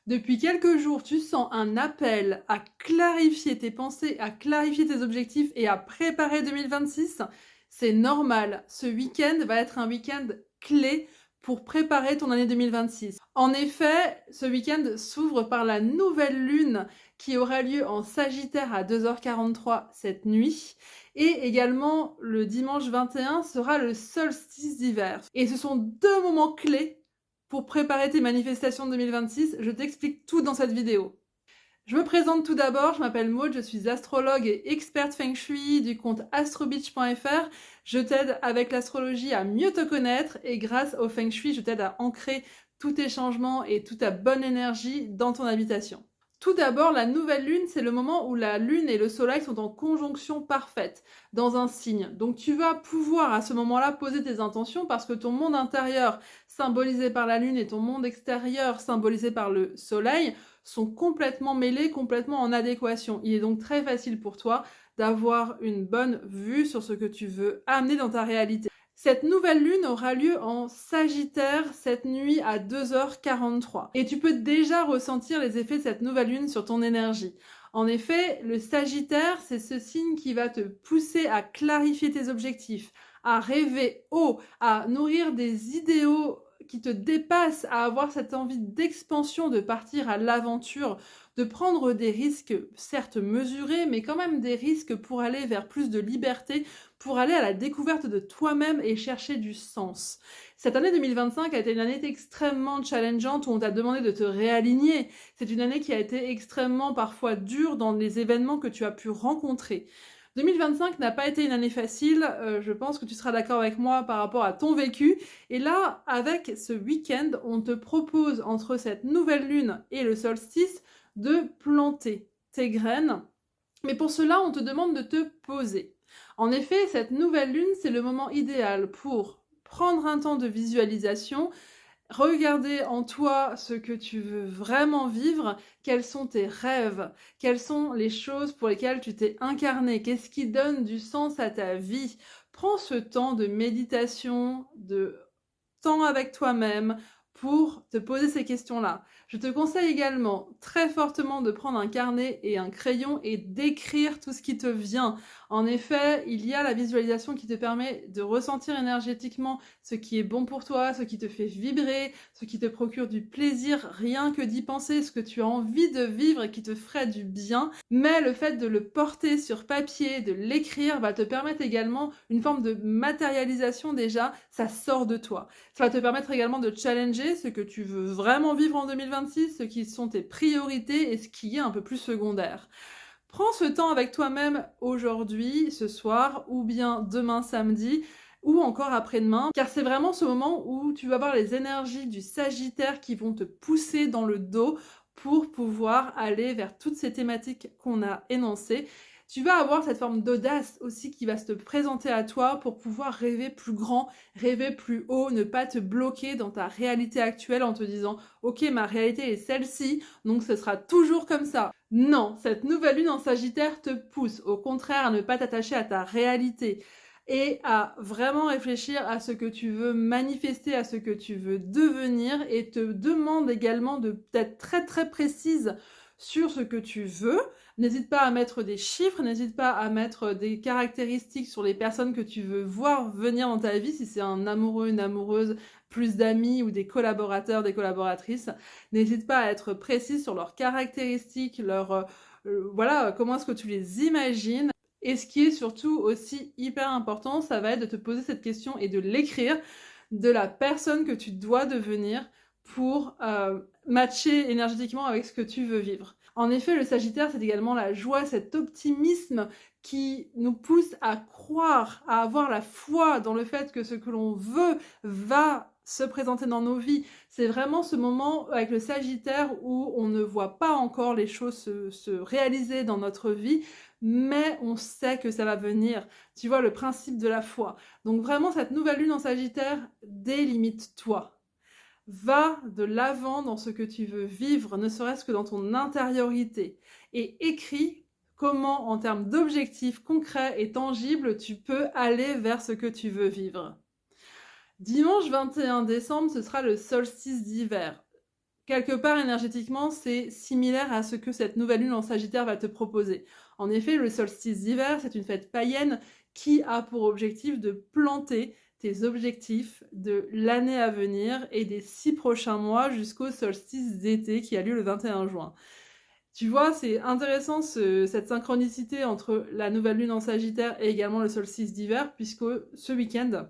Depuis quelques jours, tu sens un appel à clarifier tes pensées, à clarifier tes objectifs et à préparer 2026, c'est normal. Ce week-end va être un week-end clé pour préparer ton année 2026. En effet, ce week-end s'ouvre par la nouvelle lune qui aura lieu en Sagittaire à 2h43 cette nuit. Et également, le dimanche 21 sera le solstice d'hiver. Et ce sont deux moments clés pour préparer tes manifestations de 2026. Je t'explique tout dans cette vidéo. Je me présente tout d'abord, je m'appelle Maud, je suis astrologue et experte Feng Shui du compte astrobeach.fr. Je t'aide avec l'astrologie à mieux te connaître et grâce au Feng Shui, je t'aide à ancrer tous tes changements et toute ta bonne énergie dans ton habitation. Tout d'abord, la nouvelle lune, c'est le moment où la lune et le soleil sont en conjonction parfaite dans un signe. Donc tu vas pouvoir à ce moment-là poser tes intentions parce que ton monde intérieur, symbolisé par la lune, et ton monde extérieur, symbolisé par le soleil, sont complètement mêlés, complètement en adéquation. Il est donc très facile pour toi d'avoir une bonne vue sur ce que tu veux amener dans ta réalité. Cette nouvelle lune aura lieu en Sagittaire cette nuit à 2h43. Et tu peux déjà ressentir les effets de cette nouvelle lune sur ton énergie. En effet, le Sagittaire, c'est ce signe qui va te pousser à clarifier tes objectifs, à rêver haut, à nourrir des idéaux qui te dépassent, à avoir cette envie d'expansion, de partir à l'aventure, de prendre des risques, certes mesurés, mais quand même des risques pour aller vers plus de liberté, pour aller à la découverte de toi-même et chercher du sens. Cette année 2025 a été une année extrêmement challengeante où on t'a demandé de te réaligner. C'est une année qui a été extrêmement parfois dure dans les événements que tu as pu rencontrer. 2025 n'a pas été une année facile, je pense que tu seras d'accord avec moi par rapport à ton vécu. Et là, avec ce week-end, on te propose entre cette nouvelle lune et le solstice de planter tes graines. Mais pour cela, on te demande de te poser. En effet, cette nouvelle lune, c'est le moment idéal pour prendre un temps de visualisation, regarder en toi ce que tu veux vraiment vivre, quels sont tes rêves, quelles sont les choses pour lesquelles tu t'es incarné, qu'est-ce qui donne du sens à ta vie. Prends ce temps de méditation, de temps avec toi-même pour te poser ces questions-là. Je te conseille également très fortement de prendre un carnet et un crayon et d'écrire tout ce qui te vient. En effet, il y a la visualisation qui te permet de ressentir énergétiquement ce qui est bon pour toi, ce qui te fait vibrer, ce qui te procure du plaisir, rien que d'y penser, ce que tu as envie de vivre et qui te ferait du bien. Mais le fait de le porter sur papier, de l'écrire, va te permettre également une forme de matérialisation déjà, ça sort de toi. Ça va te permettre également de challenger ce que tu veux vraiment vivre en 2026, ce qui sont tes priorités et ce qui est un peu plus secondaire. Prends ce temps avec toi-même aujourd'hui, ce soir, ou bien demain samedi, ou encore après-demain, car c'est vraiment ce moment où tu vas avoir les énergies du Sagittaire qui vont te pousser dans le dos pour pouvoir aller vers toutes ces thématiques qu'on a énoncées. Tu vas avoir cette forme d'audace aussi qui va se présenter à toi pour pouvoir rêver plus grand, rêver plus haut, ne pas te bloquer dans ta réalité actuelle en te disant « Ok, ma réalité est celle-ci, donc ce sera toujours comme ça ». Non, cette nouvelle lune en Sagittaire te pousse au contraire à ne pas t'attacher à ta réalité et à vraiment réfléchir à ce que tu veux manifester, à ce que tu veux devenir et te demande également d'être très très précise sur ce que tu veux. N'hésite pas à mettre des chiffres, n'hésite pas à mettre des caractéristiques sur les personnes que tu veux voir venir dans ta vie, si c'est un amoureux, une amoureuse, plus d'amis ou des collaborateurs, des collaboratrices. N'hésite pas à être précise sur leurs caractéristiques, voilà, comment est-ce que tu les imagines. Et ce qui est surtout aussi hyper important, ça va être de te poser cette question et de l'écrire de la personne que tu dois devenir pour matcher énergétiquement avec ce que tu veux vivre. En effet, le Sagittaire, c'est également la joie, cet optimisme qui nous pousse à croire, à avoir la foi dans le fait que ce que l'on veut va se présenter dans nos vies. C'est vraiment ce moment avec le Sagittaire où on ne voit pas encore les choses se réaliser dans notre vie, mais on sait que ça va venir. Tu vois, le principe de la foi. Donc vraiment, cette nouvelle lune en Sagittaire, délimite-toi. Va de l'avant dans ce que tu veux vivre, ne serait-ce que dans ton intériorité. Et écris comment, en termes d'objectifs concrets et tangibles, tu peux aller vers ce que tu veux vivre. Dimanche 21 décembre, ce sera le solstice d'hiver. quelque part énergétiquement, c'est similaire à ce que cette nouvelle lune en Sagittaire va te proposer. En effet, le solstice d'hiver, c'est une fête païenne qui a pour objectif de planter tes objectifs de l'année à venir et des 6 prochains mois jusqu'au solstice d'été qui a lieu le 21 juin. Tu vois, c'est intéressant cette synchronicité entre la nouvelle lune en Sagittaire et également le solstice d'hiver, puisque ce week-end,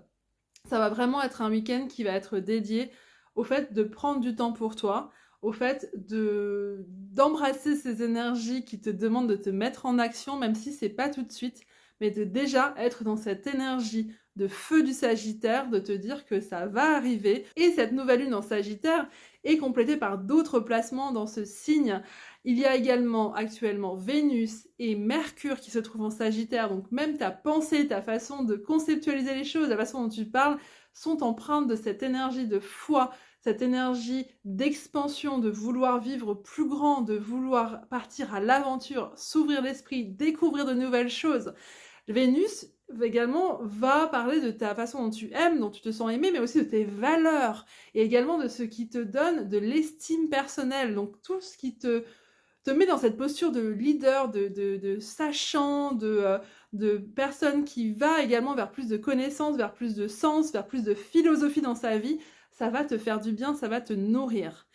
ça va vraiment être un week-end qui va être dédié au fait de prendre du temps pour toi, au fait d'embrasser ces énergies qui te demandent de te mettre en action, même si c'est pas tout de suite, mais de déjà être dans cette énergie de feu du Sagittaire, de te dire que ça va arriver. Et cette nouvelle lune en Sagittaire est complétée par d'autres placements dans ce signe. Il y a également actuellement Vénus et Mercure qui se trouvent en Sagittaire, donc même ta pensée, ta façon de conceptualiser les choses, la façon dont tu parles, sont empreintes de cette énergie de foi, cette énergie d'expansion, de vouloir vivre plus grand, de vouloir partir à l'aventure, s'ouvrir l'esprit, découvrir de nouvelles choses. Vénus également va parler de ta façon dont tu aimes, dont tu te sens aimé, mais aussi de tes valeurs, et également de ce qui te donne de l'estime personnelle, donc tout ce qui te met dans cette posture de leader, de sachant, de personne qui va également vers plus de connaissances, vers plus de sens, vers plus de philosophie dans sa vie. Ça va te faire du bien, ça va te nourrir.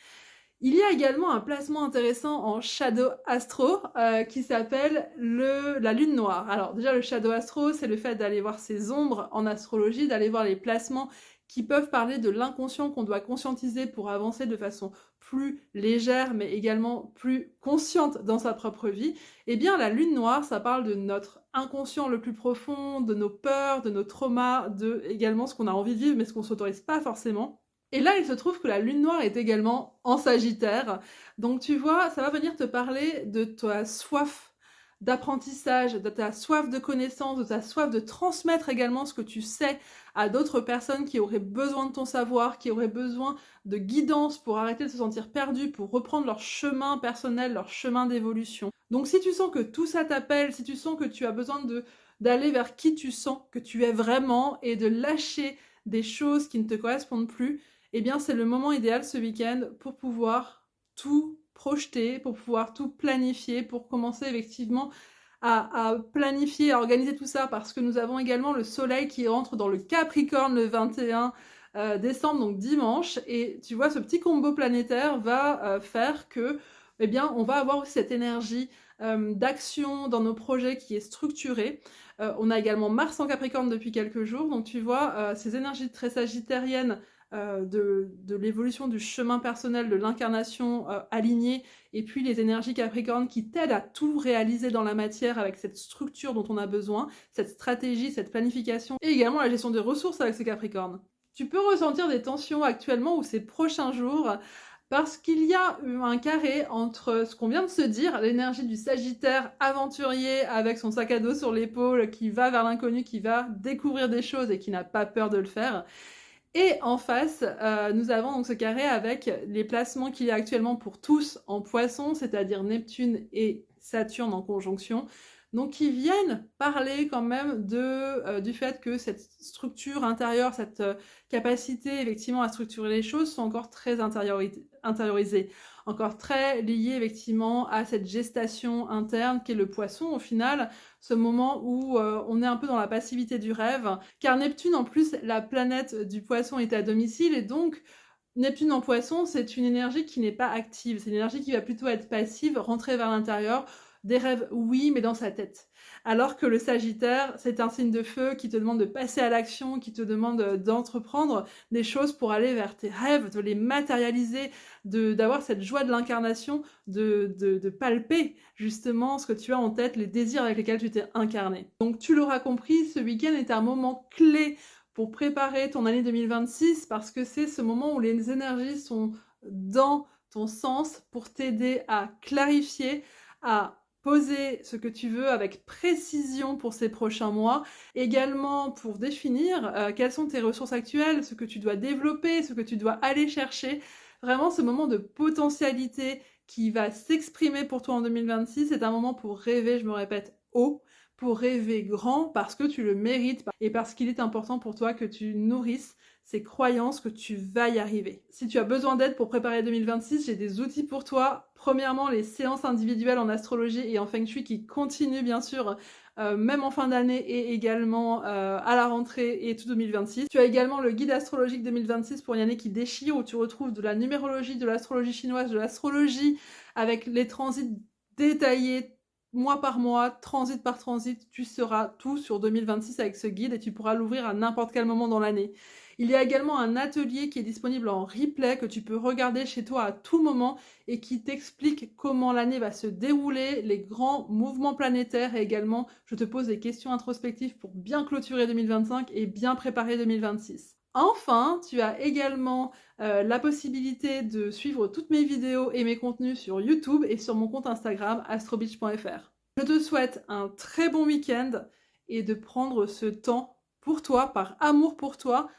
Il y a également un placement intéressant en Shadow Astro qui s'appelle la Lune Noire. Alors déjà, le Shadow Astro, c'est le fait d'aller voir ses ombres en astrologie, d'aller voir les placements qui peuvent parler de l'inconscient qu'on doit conscientiser pour avancer de façon plus légère, mais également plus consciente dans sa propre vie. Eh bien, la Lune Noire, ça parle de notre inconscient le plus profond, de nos peurs, de nos traumas, de également ce qu'on a envie de vivre, mais ce qu'on ne s'autorise pas forcément. Et là, il se trouve que la Lune Noire est également en Sagittaire. Donc tu vois, ça va venir te parler de ta soif d'apprentissage, de ta soif de connaissance, de ta soif de transmettre également ce que tu sais à d'autres personnes qui auraient besoin de ton savoir, qui auraient besoin de guidance pour arrêter de se sentir perdus, pour reprendre leur chemin personnel, leur chemin d'évolution. Donc si tu sens que tout ça t'appelle, si tu sens que tu as besoin d'aller vers qui tu sens que tu es vraiment et de lâcher des choses qui ne te correspondent plus, eh bien c'est le moment idéal ce week-end pour pouvoir tout projeter, pour pouvoir tout planifier, pour commencer effectivement à planifier, à organiser tout ça, parce que nous avons également le soleil qui rentre dans le Capricorne le 21 décembre, donc dimanche, et tu vois, ce petit combo planétaire va faire que, eh bien, on va avoir aussi cette énergie d'action dans nos projets qui est structurée. On a également Mars en Capricorne depuis quelques jours, donc tu vois, ces énergies très sagittariennes de l'évolution du chemin personnel, de l'incarnation alignée, et puis les énergies Capricorne qui t'aident à tout réaliser dans la matière avec cette structure dont on a besoin, cette stratégie, cette planification, et également la gestion des ressources avec ce Capricorne. Tu peux ressentir des tensions actuellement ou ces prochains jours, parce qu'il y a un carré entre ce qu'on vient de se dire, l'énergie du Sagittaire aventurier avec son sac à dos sur l'épaule, qui va vers l'inconnu, qui va découvrir des choses et qui n'a pas peur de le faire. Et en face, nous avons donc ce carré avec les placements qu'il y a actuellement pour tous en Poisson, c'est-à-dire Neptune et Saturne en conjonction, donc qui viennent parler quand même du fait que cette structure intérieure, cette capacité effectivement à structurer les choses sont encore très intériorisées, encore très liées effectivement à cette gestation interne qu'est le Poisson au final, ce moment où on est un peu dans la passivité du rêve, car Neptune en plus, la planète du Poisson est à domicile, et donc Neptune en Poisson, c'est une énergie qui n'est pas active, c'est une énergie qui va plutôt être passive, rentrer vers l'intérieur, des rêves oui, mais dans sa tête. Alors que le Sagittaire, c'est un signe de feu qui te demande de passer à l'action, qui te demande d'entreprendre des choses pour aller vers tes rêves, de les matérialiser, d'avoir cette joie de l'incarnation, de palper justement ce que tu as en tête, les désirs avec lesquels tu t'es incarné. Donc tu l'auras compris, ce week-end est un moment clé pour préparer ton année 2026, parce que c'est ce moment où les énergies sont dans ton sens pour t'aider à clarifier, à poser ce que tu veux avec précision pour ces prochains mois, également pour définir quelles sont tes ressources actuelles, ce que tu dois développer, ce que tu dois aller chercher. Vraiment, ce moment de potentialité qui va s'exprimer pour toi en 2026, c'est un moment pour rêver, je me répète, haut, pour rêver grand, parce que tu le mérites et parce qu'il est important pour toi que tu nourrisses ces croyances que tu vas y arriver. Si tu as besoin d'aide pour préparer 2026, j'ai des outils pour toi. Premièrement, les séances individuelles en astrologie et en feng shui qui continuent bien sûr, même en fin d'année et également à la rentrée et tout 2026. Tu as également le guide astrologique 2026 pour une année qui déchire, où tu retrouves de la numérologie, de l'astrologie chinoise, de l'astrologie avec les transits détaillés mois par mois, transit par transit. Tu sauras tout sur 2026 avec ce guide et tu pourras l'ouvrir à n'importe quel moment dans l'année. Il y a également un atelier qui est disponible en replay que tu peux regarder chez toi à tout moment et qui t'explique comment l'année va se dérouler, les grands mouvements planétaires, et également je te pose des questions introspectives pour bien clôturer 2025 et bien préparer 2026. Enfin, tu as également la possibilité de suivre toutes mes vidéos et mes contenus sur YouTube et sur mon compte Instagram astrobeach.fr. Je te souhaite un très bon week-end et de prendre ce temps pour toi, par amour pour toi,